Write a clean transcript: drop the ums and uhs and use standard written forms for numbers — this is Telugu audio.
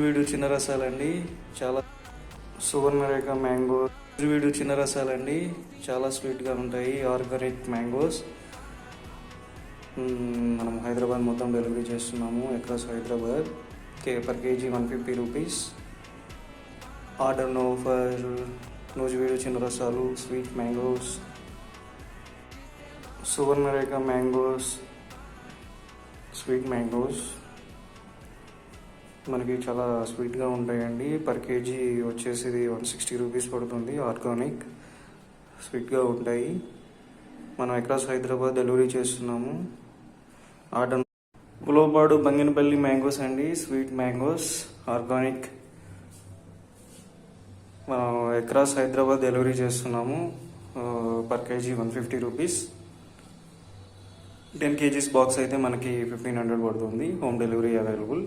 వీడు చిన్న రసాలండి, చాలా సువర్ణరేఖ మ్యాంగో. వీడు చిన్న రసాలండి, చాలా స్వీట్గా ఉంటాయి. Organic mangoes. మనం హైదరాబాద్ మొత్తం డెలివరీ చేస్తున్నాము. Across Hyderabad. Per kg 150 rupees. Order now for Nuzvid చిన్న రసాలు, sweet mangoes, Suvarnarekha mangoes, sweet mangoes. మనకి చాలా స్వీట్గా ఉంటాయండి. పర్ కేజీ వచ్చేసి 160 రూపీస్ పడుతుంది. ఆర్గానిక్ స్వీట్గా ఉంటాయి. మనం అక్రాస్ హైదరాబాద్ డెలివరీ చేస్తున్నాము. ఆర్డర్ ఉలవపాడు బంగినపల్లి మ్యాంగోస్ అండి, స్వీట్ మ్యాంగోస్, ఆర్గానిక్. మనం అక్రాస్ హైదరాబాద్ డెలివరీ చేస్తున్నాము. Per kg 150 rupees. 10 kgs box అయితే మనకి 1500 పడుతుంది. Home delivery available.